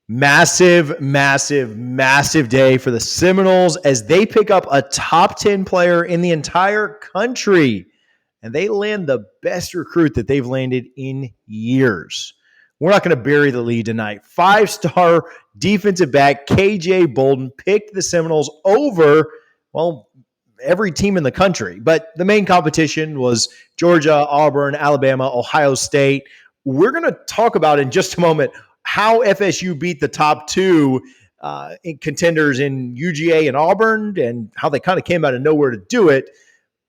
Massive, massive, massive day for the Seminoles as they pick up a top 10 player in the entire country. And they land the best recruit that they've landed in years. We're not going to bury the lead tonight. 5-star defensive back KJ Bolden picked the Seminoles over, well, every team in the country. But the main competition was Georgia, Auburn, Alabama, Ohio State. We're going to talk about in just a moment how FSU beat the top two contenders in UGA and Auburn and how they kind of came out of nowhere to do it.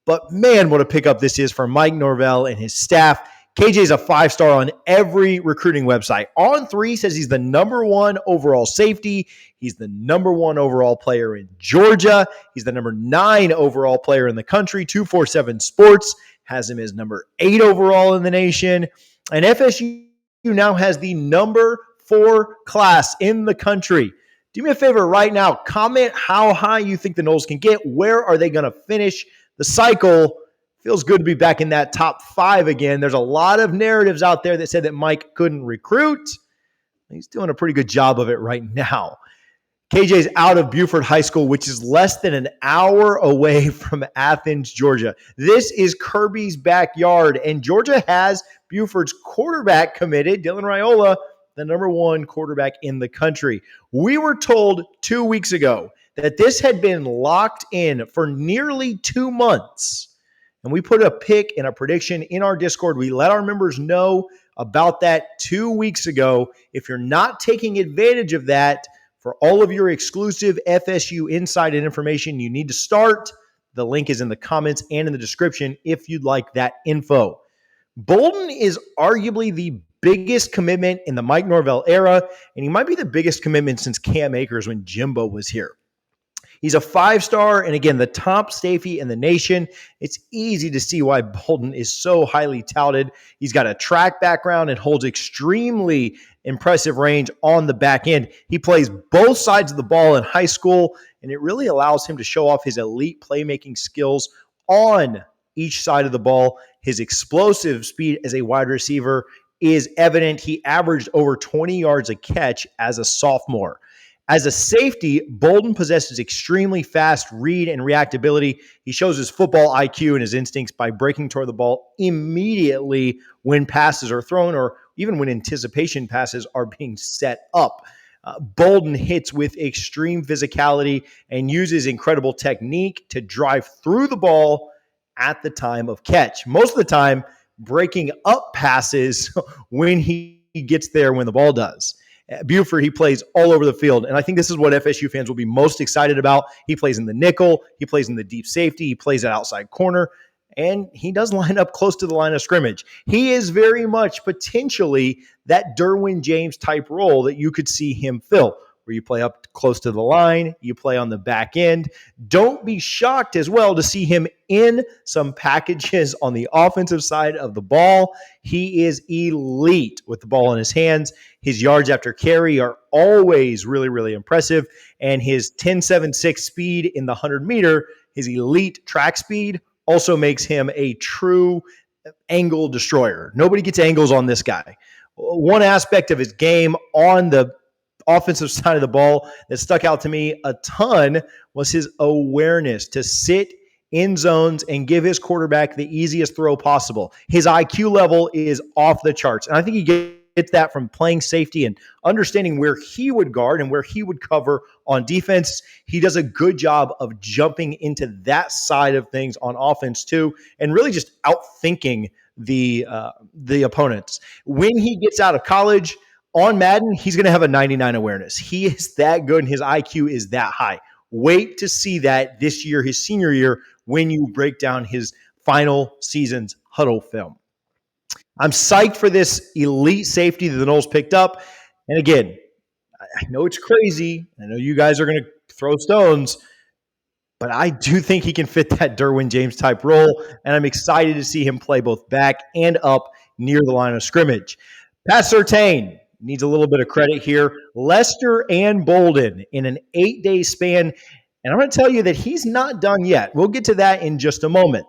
But man, what a pickup this is for Mike Norvell and his staff. KJ's a 5-star on every recruiting website. On3 says he's the number 1 overall safety. He's the number 1 overall player in Georgia. He's the number 9 overall player in the country. 247 Sports has him as number 8 overall in the nation. And FSU now has the number 4 class in the country. Do me a favor right now. Comment how high you think the Noles can get. Where are they going to finish the cycle? Feels good to be back in that top 5 again. There's a lot of narratives out there that said that Mike couldn't recruit. He's doing a pretty good job of it right now. KJ's out of Buford High School, which is less than an hour away from Athens, Georgia. This is Kirby's backyard, and Georgia has Buford's quarterback committed, Dylan Raiola, the number 1 quarterback in the country. We were told 2 weeks ago that this had been locked in for nearly 2 months. And we put a pick and a prediction in our Discord. We let our members know about that 2 weeks ago. If you're not taking advantage of that, for all of your exclusive FSU insight and information, you need to start. The link is in the comments and in the description if you'd like that info. Bolden is arguably the biggest commitment in the Mike Norvell era, and he might be the biggest commitment since Cam Akers when Jimbo was here. He's a 5-star, and again, the top safety in the nation. It's easy to see why Bolden is so highly touted. He's got a track background and holds extremely impressive range on the back end. He plays both sides of the ball in high school, and it really allows him to show off his elite playmaking skills on each side of the ball. His explosive speed as a wide receiver is evident. He averaged over 20 yards a catch as a sophomore. As a safety, Bolden possesses extremely fast read and reactability. He shows his football IQ and his instincts by breaking toward the ball immediately when passes are thrown or even when anticipation passes are being set up. Bolden hits with extreme physicality and uses incredible technique to drive through the ball at the time of catch. Most of the time, breaking up passes when he gets there when the ball does. At Buford, he plays all over the field, and I think this is what FSU fans will be most excited about. He plays in the nickel, he plays in the deep safety, he plays at outside corner, and he does line up close to the line of scrimmage. He is very much potentially that Derwin James type role that you could see him fill, where you play up close to the line, you play on the back end. Don't be shocked as well to see him in some packages on the offensive side of the ball. He is elite with the ball in his hands. His yards after carry are always really, really impressive. And his 10.76 speed in the 100-meter, his elite track speed, also makes him a true angle destroyer. Nobody gets angles on this guy. One aspect of his game on the offensive side of the ball that stuck out to me a ton was his awareness to sit in zones and give his quarterback the easiest throw possible. His IQ level is off the charts. And I think he gets that from playing safety and understanding where he would guard and where he would cover on defense. He does a good job of jumping into that side of things on offense too, and really just outthinking the opponents. When he gets out of college, on Madden, he's going to have a 99 awareness. He is that good, and his IQ is that high. Wait to see that this year, his senior year, when you break down his final season's huddle film. I'm psyched for this elite safety that the Noles picked up. And again, I know it's crazy. I know you guys are going to throw stones, but I do think he can fit that Derwin James type role, and I'm excited to see him play both back and up near the line of scrimmage. Pat Surtain needs a little bit of credit here. Lester and Bolden in an 8-day span. And I'm going to tell you that he's not done yet. We'll get to that in just a moment.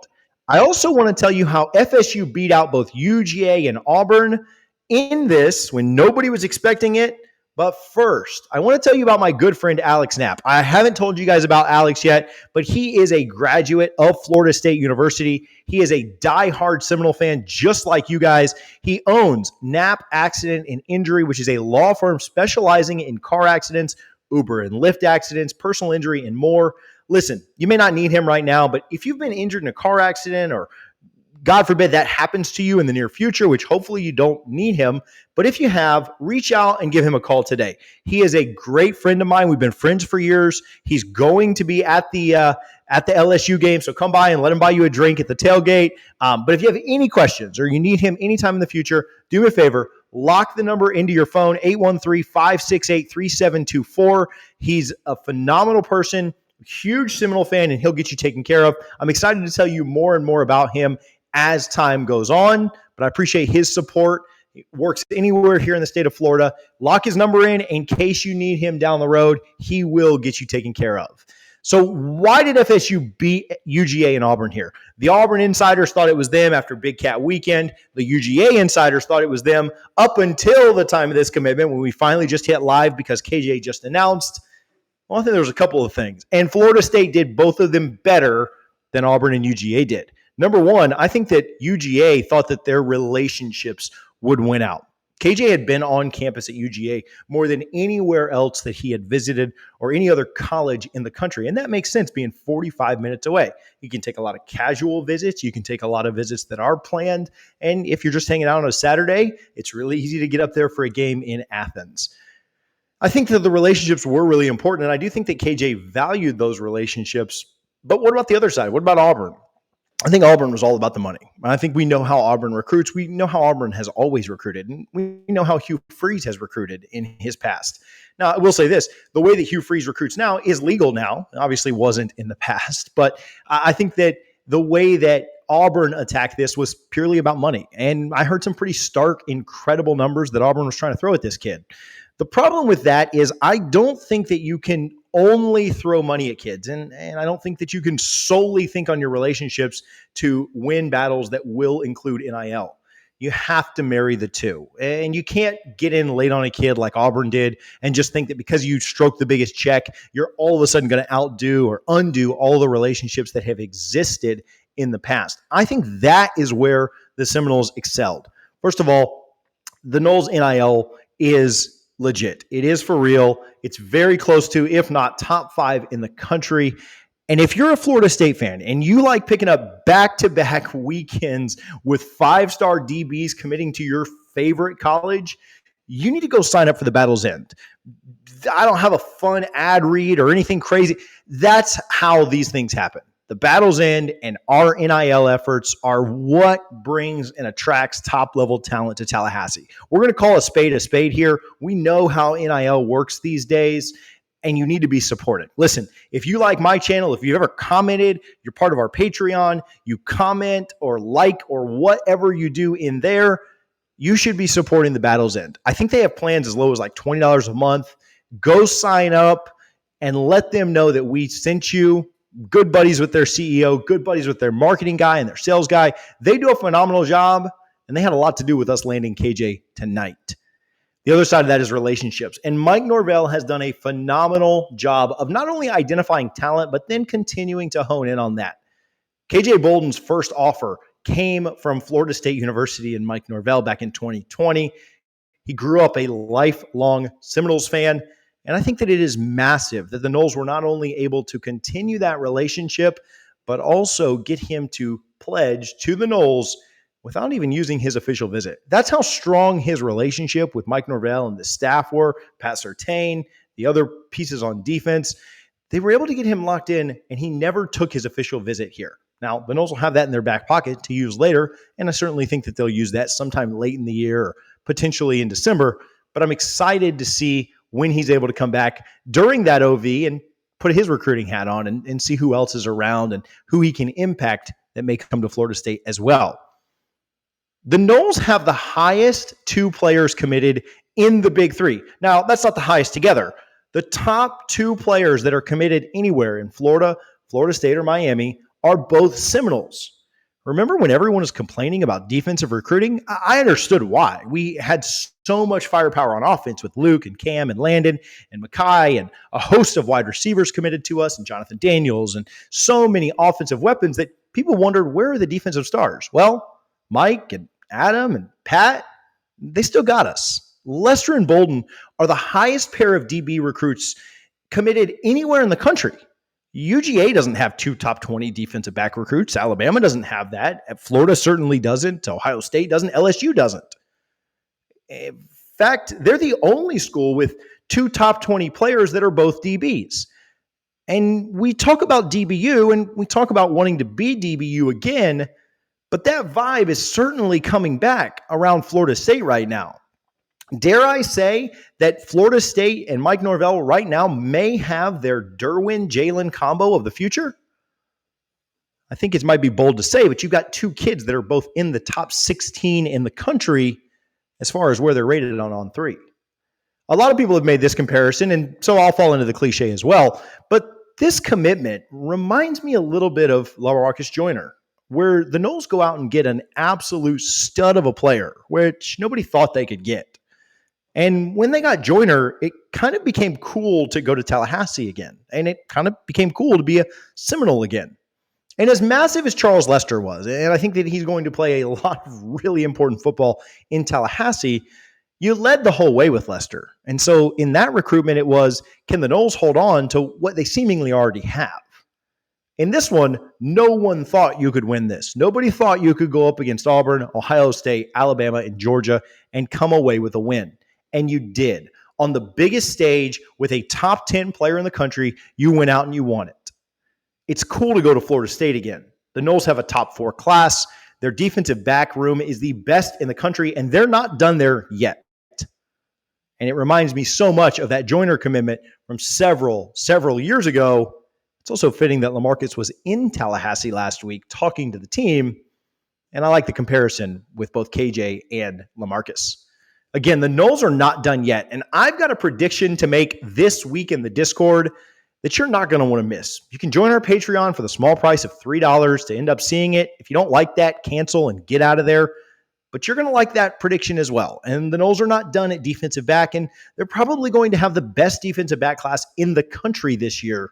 I also want to tell you how FSU beat out both UGA and Auburn in this when nobody was expecting it, But first, I want to tell you about my good friend Alex Knapp. I haven't told you guys about Alex yet, but he is a graduate of Florida State University. He is a diehard Seminole fan just like you guys. He owns Knapp Accident and Injury, which is a law firm specializing in car accidents, Uber and Lyft accidents, personal injury, and more. Listen, you may not need him right now, but if you've been injured in a car accident or God forbid that happens to you in the near future, which hopefully you don't need him. But if you have, reach out and give him a call today. He is a great friend of mine. We've been friends for years. He's going to be at the LSU game, so come by and let him buy you a drink at the tailgate. But if you have any questions or you need him anytime in the future, do me a favor. Lock the number into your phone, 813-568-3724. He's a phenomenal person, huge Seminole fan, and he'll get you taken care of. I'm excited to tell you more and more about him as time goes on, but I appreciate his support. He works anywhere here in the state of Florida. Lock his number in case you need him down the road. He will get you taken care of. So why did FSU beat UGA and Auburn here? The Auburn insiders thought it was them after Big Cat Weekend. The UGA insiders thought it was them up until the time of this commitment when we finally just hit live because KJ just announced. Well, I think there was a couple of things. And Florida State did both of them better than Auburn and UGA did. Number one, I think that UGA thought that their relationships would win out. KJ had been on campus at UGA more than anywhere else that he had visited or any other college in the country. And that makes sense being 45 minutes away. You can take a lot of casual visits. You can take a lot of visits that are planned. And if you're just hanging out on a Saturday, it's really easy to get up there for a game in Athens. I think that the relationships were really important. And I do think that KJ valued those relationships. But what about the other side? What about Auburn? I think Auburn was all about the money. I think we know how Auburn recruits. We know how Auburn has always recruited. And we know how Hugh Freeze has recruited in his past. Now, I will say this. The way that Hugh Freeze recruits now is legal now. It obviously wasn't in the past. But I think that the way that Auburn attacked this was purely about money. And I heard some pretty stark, incredible numbers that Auburn was trying to throw at this kid. The problem with that is I don't think that you can only throw money at kids. And I don't think that you can solely think on your relationships to win battles that will include NIL. You have to marry the two. And you can't get in late on a kid like Auburn did and just think that because you stroke the biggest check, you're all of a sudden going to outdo or undo all the relationships that have existed in the past. I think that is where the Seminoles excelled. First of all, the Noles NIL is legit. It is for real. It's very close to, if not top 5 in the country. And if you're a Florida State fan and you like picking up back-to-back weekends with 5-star DBs committing to your favorite college, you need to go sign up for the Battle's End. I don't have a fun ad read or anything crazy. That's how these things happen. The Battle's End and our NIL efforts are what brings and attracts top-level talent to Tallahassee. We're going to call a spade here. We know how NIL works these days, and you need to be supported. Listen, if you like my channel, if you've ever commented, you're part of our Patreon, you comment or like or whatever you do in there, you should be supporting the Battle's End. I think they have plans as low as like $20 a month. Go sign up and let them know that we sent you. Good buddies with their CEO, good buddies with their marketing guy and their sales guy. They do a phenomenal job, and they had a lot to do with us landing KJ tonight. The other side of that is relationships. And Mike Norvell has done a phenomenal job of not only identifying talent, but then continuing to hone in on that. KJ Bolden's first offer came from Florida State University and Mike Norvell back in 2020. He grew up a lifelong Seminoles fan. And I think that it is massive that the Noles were not only able to continue that relationship, but also get him to pledge to the Noles without even using his official visit. That's how strong his relationship with Mike Norvell and the staff were, Pat Surtain, the other pieces on defense. They were able to get him locked in, and he never took his official visit here. Now, the Noles will have that in their back pocket to use later, and I certainly think that they'll use that sometime late in the year or potentially in December. But I'm excited to see when he's able to come back during that OV and put his recruiting hat on and see who else is around and who he can impact that may come to Florida State as well. The Noles have the highest 2 players committed in the Big 3. Now, that's not the highest together. The top 2 players that are committed anywhere in Florida, Florida State, or Miami are both Seminoles. Remember when everyone was complaining about defensive recruiting? I understood why. We had so much firepower on offense with Luke and Cam and Landon and Mekhi and a host of wide receivers committed to us and Jonathan Daniels and so many offensive weapons that people wondered, where are the defensive stars? Well, Mike and Adam and Pat, they still got us. Lester and Bolden are the highest pair of DB recruits committed anywhere in the country. UGA doesn't have 2 top 20 defensive back recruits. Alabama doesn't have that. Florida certainly doesn't. Ohio State doesn't. LSU doesn't. In fact, they're the only school with 2 top 20 players that are both DBs. And we talk about DBU and we talk about wanting to be DBU again, but that vibe is certainly coming back around Florida State right now. Dare I say that Florida State and Mike Norvell right now may have their Derwin-Jalen combo of the future? I think it might be bold to say, but you've got 2 kids that are both in the top 16 in the country as far as where they're rated on three. A lot of people have made this comparison, and so I'll fall into the cliche as well. But this commitment reminds me a little bit of LaMarcus Joyner, where the Noles go out and get an absolute stud of a player, which nobody thought they could get. And when they got Joyner, it kind of became cool to go to Tallahassee again. And it kind of became cool to be a Seminole again. And as massive as Charles Lester was, and I think that he's going to play a lot of really important football in Tallahassee, you led the whole way with Lester. And so in that recruitment, it was, can the Noles hold on to what they seemingly already have? In this one, no one thought you could win this. Nobody thought you could go up against Auburn, Ohio State, Alabama, and Georgia and come away with a win. And you did. On the biggest stage with a top 10 player in the country, you went out and you won it. It's cool to go to Florida State again. The Noles have a top 4 class. Their defensive back room is the best in the country, and they're not done there yet. And it reminds me so much of that Joyner commitment from several years ago. It's also fitting that LaMarcus was in Tallahassee last week talking to the team, and I like the comparison with both KJ and LaMarcus. Again, the Noles are not done yet, and I've got a prediction to make this week in the Discord that you're not going to want to miss. You can join our Patreon for the small price of $3 to end up seeing it. If you don't like that, cancel and get out of there. But you're going to like that prediction as well. And the Noles are not done at defensive back, and they're probably going to have the best defensive back class in the country this year.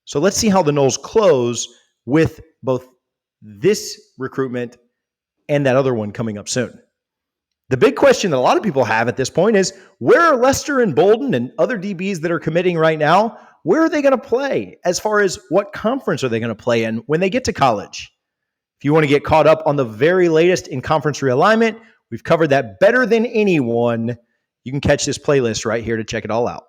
So let's see how the Noles close with both this recruitment and that other one coming up soon. The big question that a lot of people have at this point is, where are Lester and Bolden and other DBs that are committing right now? Where are they going to play as far as what conference are they going to play in when they get to college? If you want to get caught up on the very latest in conference realignment, we've covered that better than anyone. You can catch this playlist right here to check it all out.